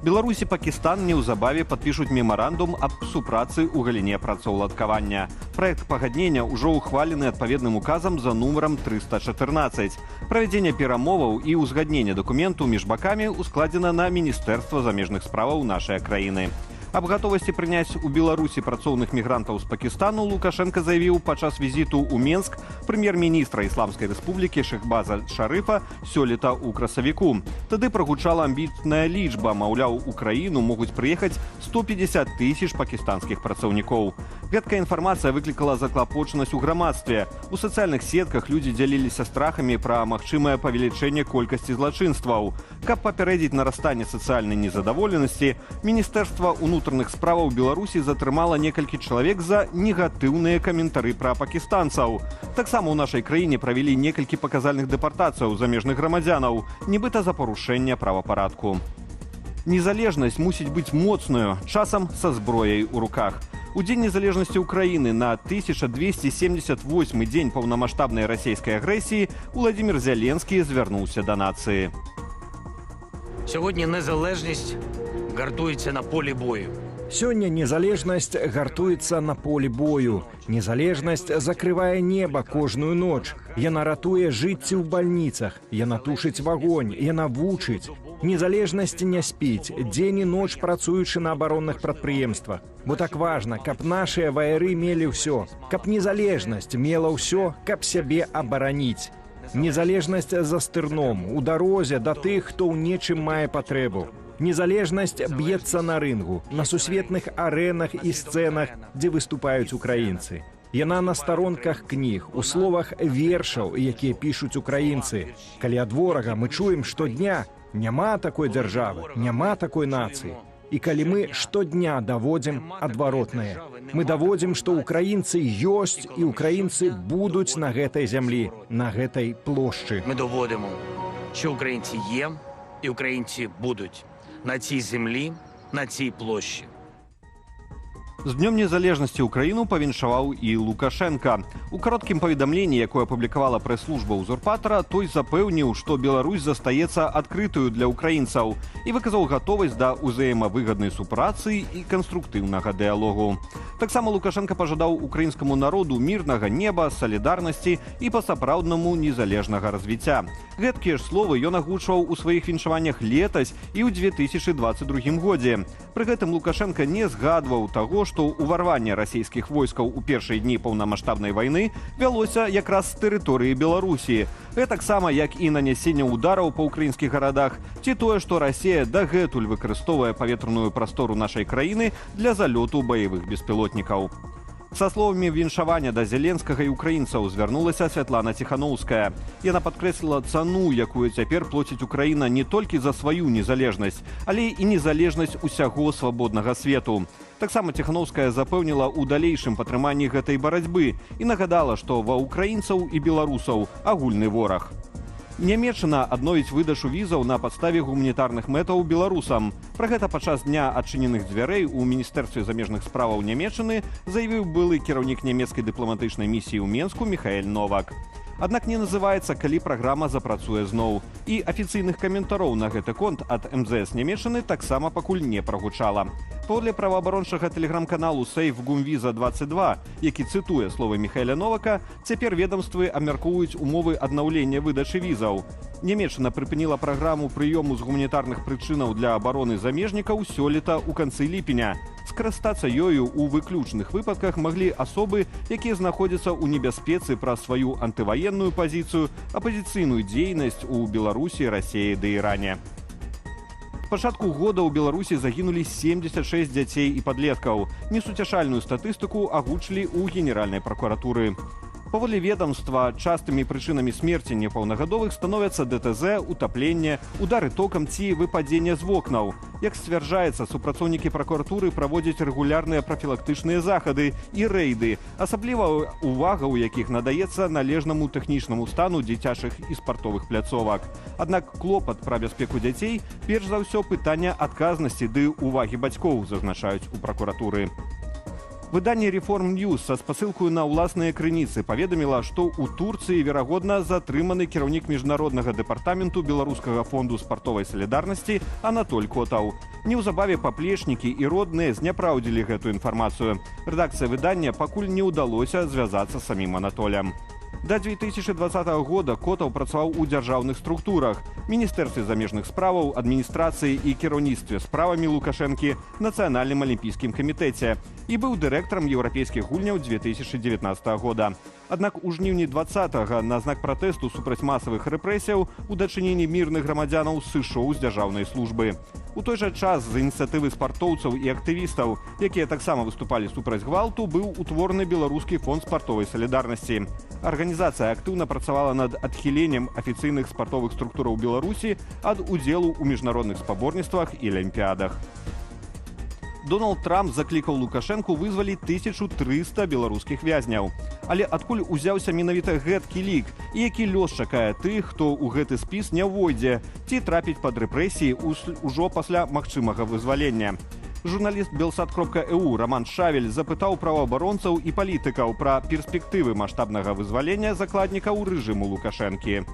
Беларусь і Пакістан неўзабаве падпішуць мемарандум аб супрацы ў галіне працаўладкавання. Праект пагаднення ўжо ўхвалены адпаведным указам за нумарам 314. Правядзенне перамоваў і ўзгаднення дакументу між бакамі ускладзена на Міністэрства замежных справаў нашай краіны. Аб гатовасці прыняць у Беларусі працоўных мігрантаў з Пакістану Лукашенко заявіў падчас візіту ў Менск прэм'ер-міністра Ісламскай рэспублікі Шахбаза Шарыфа сёлета ў красавіку. Тады прагучала амбітная лічба, маўляў, у краіну могуць прыехаць 150 000 пакістанскіх працаўнікоў. Гэткая інфармацыя выклікала заклапочанасць у грамадстве. У сацыяльных сетках людзі дзяліліся страхамі пра магчымае павелічэнне колькасці злачынстваў. Каб папярэдзіць нарастанне сацыяльнай незадаволенасці, Міністэрства ўнутраных справаў Беларусі затрымала некалькі чалавек за негатыўныя каментары пра пакістанцаў. Таксама ў нашай краіне правялі некалькі паказальных дэпартацыяў замежных грамадзянаў, нібыта за парушэнне правапарадку. Незалежнасць мусіць быць моцнаю, часам са зброяй у руках. У дзень незалежнасці ўкраіны на 1278 дзень паўнамаштабнай расійскай агрэсіі Уладзімір Зеленскі звярнуўся да нацыі. Сьогодні незалежність гартується на полі бою. Сёння незалежнасць гартуецца на полі бою. Незалежнасць закрывае неба кожную ноч. Яна ратуе жыцці ў бальніцах. Яна тушыць вагонь, яна вучыць. Незалежнасць не спіць, дзень і ноч працуючы на абаронных прадпрыемствах. Бо так важна, каб нашыя ваяры мелі ўсё, каб незалежнасць мела ўсё, каб сябе абараніць. Незалежнасць за стырном, у дарозе да тых, хто ў нечым мае патрэбу. Незалежнасць б'ецца на рынгу, на сусветных арэнах і сцэнах, дзе выступаюць украінцы. Яна на старонках кніг, у словах вершаў, якія пішуць украінцы. Калі ад ворага мы чуем штодня, няма такой дзяржавы, няма такой нацыі. І калі мы штодня даводзім адваротнае, мы даводзім, што украінцы ёсць і украінцы будуць на гэтай зямлі, на гэтай плошчы. Ми доводимо, що українці є і українці будуть на цій землі, на цій площі. З Днём незалежнасці ўкраіну павіншаваў і Лукашенка. У кароткім паведамленні, якое апублікавала прэс-служба ўзурпатара, той запэўніў, што Беларусь застаецца адкрытую для ўкраінцаў і выказаў гатовасць да ўзаемавыгаднай супрацы і канструктыўнага дыялогу. Таксама Лукашенка пажадаў украінскаму народу мірнага неба, салідарнасці і па-сапраўднаму незалежнага развіцця. Гэткія ж словы ён агучваў у сваіх віншаваннях летась і ў 2022 годзе. Пры гэтым Лукашенка не згадваў таго, што ўварванне расійскіх войскаў у першыя дні паўнамаштабнай вайны вялося якраз з тэрыторыі Беларусі. Гэтаксама, як і нанясенне ўдараў па ўкраінскіх гарадах, ці тое, што Расія дагэтуль выкарыстоўвае паветраную прастору нашай краіны для залёту баявых беспілотнікаў. Са словамі віншавання да Зеленскага і украінцаў звярнулася Святлана Ціхановская. Яна падкрэсліла цану, якую цяпер плоціць Украіна не толькі за сваю незалежнасць, але і незалежнасць усяго свабоднага свету. Таксама Ціхановская запэўніла ў далейшым падтрыманні гэтай барацьбы і нагадала, што ва ўкраінцаў і беларусаў агульны вораг. Нямецчына адновіць выдачу візаў на падставе гуманітарных мэтаў беларусам. Пра гэта падчас дня адчыненых дзвярэй у Міністэрстве замежных справаў Нямецчыны заявіў былы кіраўнік нямецкай дыпламатычнай місіі ў Менску Міхаэль Новак. Аднак не называецца, калі праграма запрацуе зноў. І афіцыйных каментароў на гэты конт ад МЗС Нямецчыны таксама пакуль не прагучала. Паводле праваабарончага тэлеграм-каналу Сейф Гумвіза 22, які цытуе словы Міхаэля Новака, цяпер ведамствы абмяркоўваюць умовы аднаўлення выдачы візаў. Нямецчына прыпыніла праграму прыёму з гуманітарных прычынаў для абароны замежнікаў сёлета ў канцы ліпеня. Скарыстацца ёю ў выключных выпадках маглі асобы, якія знаходзяцца ў небяспецы праз сваю антываенную пазіцыю, апазіцыйную дзейнасць у Беларусі, Расіі ды Іране. З пачатку года ў Беларусі загінулі 76 дзяцей і падлеткаў. Несуцяшальную статыстыку агучылі ў Генеральнай пракуратуры. Паводле ведомства, частымі прычынамі смерці непаўнагадовых становяцца ДТЗ, утапленне, удары токам ці выпадзення з вокнаў. Як сцвярджаецца, супрацоўнікі пракуратуры праводзяць рэгулярныя прафілактычныя захады і рэйды, асабліва ўвага ў якіх надаецца належнаму тэхнічнаму стану дзіцячых і спартовых пляцовак. Аднак клопат пра бяспеку дзяцей перш за ўсё пытанне адказнасці ды ўвагі бацькоў, зазначаюць у пракуратуры. Выданне Reform News са спасылкаю на ўласныя крыніцы паведаміла, што ў Турцыі, верагодна, затрыманы кіраўнік міжнароднага дэпартаменту Беларускага фонду спартовай салідарнасці Анатоль Котаў. Неўзабаве паплечнікі і родныя зняпраўдзілі гэтую інфармацыю. Рэдакцыя выдання пакуль не ўдалося звязацца з самім Анатолем. До 2020 года Котаў працаваў у дзяржаўных структурах, міністэрстве замежных справаў, адміністрацыі і кіраўніцтве справамі Лукашэнкі, Нацыянальным алімпійскім камітэце і быў дырэктарам еўрапейскіх гульняў 2019 года. Аднак у жніўні 20-го на знак пратэсту супраць масавых рэпрэсіяў у дачыненні мірных грамадзянаў сышоў з дзяржаўнай службы. У той жа час з ініцыятывы спартоўцаў і актывістаў, якія таксама выступалі супраць гвалту, быў утвораны Беларускі фонд спартовай салідарнасці. Арганізацыя актыўна працавала над адхіленнем афіцыйных спартовых структураў Беларусі ад удзелу ў міжнародных спаборніцтвах і алімпіядах. Дональд Трамп заклікаў Лукашэнку вызваліць 1300 беларускіх вязняў. Але адкуль узяўся менавіта гэткі лік і які лёс чакае тых, хто ў гэты спіс не ўвойдзе, ці трапіць пад рэпрэсіі ўжо пасля магчымага вызвалення. Журналіст Белсат.eu Роман Шавель запытаў праваабаронцаў і палітыкаў пра перспектывы маштабнага вызвалення закладнікаў рэжыму Лукашэнкі.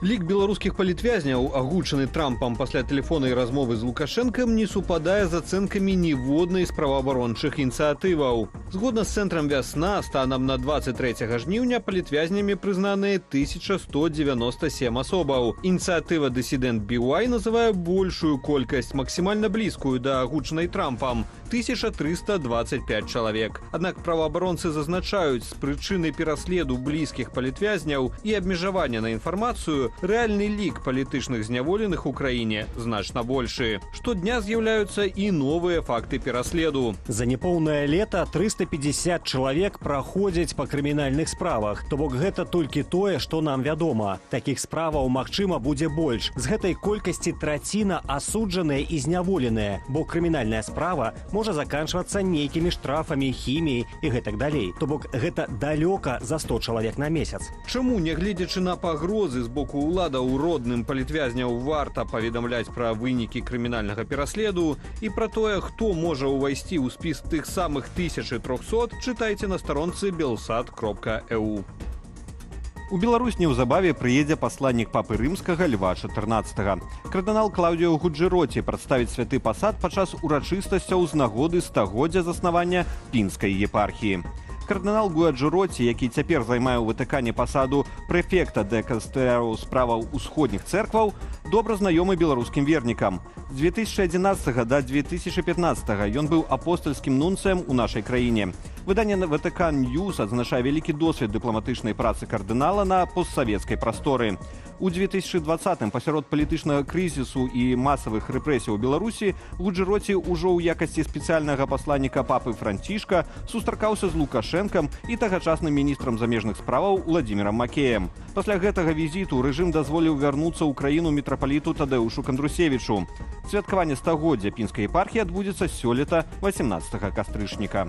Лік беларускіх палітвязняў, агучаны Трампам пасля тэлефоннай размовы з Лукашэнкам, не супадае з ацэнкамі ніводнай з праваабарончых ініцыятываў. Згодна з цэнтрам «Вясна», станам на 23 жніўня палітвязнямі прызнаныя 1197 асобаў. Ініцыятыва «Дысідэнт BY» называе большую колькасць, максімальна блізкую да агучанай Трампам – 1325 чалавек. Аднак праваабаронцы зазначаюць, з прычыны пераследу блізкіх палітвязняў і абмежавання на інфармацыю, рэальны лік палітычных зняволеных у краіне значна большы. Штодня з'яўляюцца і новыя факты пераследу. За непоўнае лета 350 чалавек праходзяць па крымінальных справах. То бок гэта толькі тое, што нам вядома. Такіх справаў, магчыма, будзе больш. З гэтай колькасці траціна асуджаныя і зняволеныя, бо крымінальная справа можа заканчвацца нейкімі штрафамі, хіміяй і гэтак далей. То бок гэта далёка за 100 чалавек на месяц. Чаму, нягледзячы на пагрозы з боку ўладаў, родным палітвязняў варта паведамляць пра вынікі крымінальнага пераследу і пра тое, хто можа ўвайсці ў спіс тых самых 1300, чытайце на старонцы Белсат.eu. У Беларусь неўзабаве прыедзе пасланнік папы рымскага Льва XIV. Кардынал Клаўдіо Гуджэроці прадставіць святы пасад падчас урачыстасцяў з нагоды 100-годдзя заснавання Пінскай епархіі. Кардынал Гуджэроці, які цяпер займае ў Ватыкане пасаду прэфекта дэкастэру справаў усходніх цэркваў, добра знаёмы беларускім вернікам. З 2011 до 2015 ён быў апостальскім нунцыем у нашай краіне. Выданне Ватыкан News адзначае вялікі досвед дыпламатычнай працы кардынала на постсавецкай прасторы. У 2020-м пасярод палітычнага крызісу і масавых рэпрэсій у Беларусі Гуджэроці ўжо ў якасці спецыяльнага пасланніка папы Францішка сустракаўся з Лукашэнкам і тагачасным міністрам замежных справаў Уладзімірам Макеем. Пасля гэтага візіту рэжым дазволіў вярнуцца ў краіну мітрапаліту Тадэушу Кандрусевічу. Святкаванне 100-годдзя Пінскай епархіі адбудзецца сёлета 18 кастрычніка.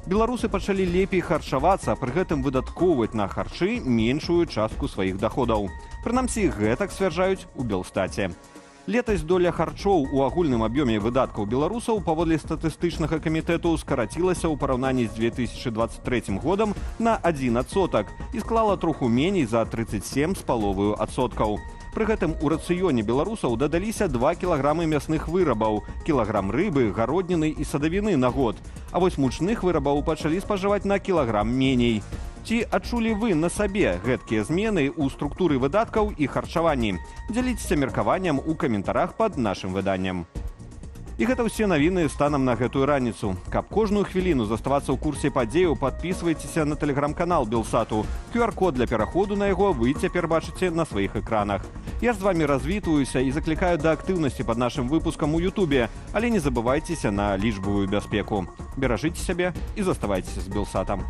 Беларусы пачалі лепей харчавацца, пры гэтым выдаткоўваць на харчы меншую частку сваіх даходаў. Прынамсі, гэтак сцвярджаюць у Белстаце. Летась доля харчоў у агульным аб'ёме выдаткаў беларусаў паводле статыстычнага камітэту скарацілася ў параўнанні з 2023 годам на 1% і склала троху меней за 37,5%. Пры гэтым у рацыёне беларусаў дадаліся 2 кілаграмы мясных вырабаў, кілаграм рыбы, гародніны і садавіны на год. А вось мучных вырабаў пачалі спажываць на кілаграм меней. Ці адчулі вы на сабе гэткія змены ў структуры выдаткаў і харчаванні? Дзяліцеся меркаваннем у каментарах пад нашым выданнем. І гэта ўсе навіны станам на гэтую раніцу. Каб кожную хвіліну заставацца ў курсе падзеяў, падпісвайцеся на тэлеграм-канал Белсату. QR-код для пераходу на яго вы цяпер бачыце на сваіх экранах. Я ж з вамі развітваюся і заклікаю да актыўнасці пад нашым выпускам у Ютубе, але не забывайцеся на лічбавую бяспеку. Беражыце сябе і заставайцеся з Белсатам.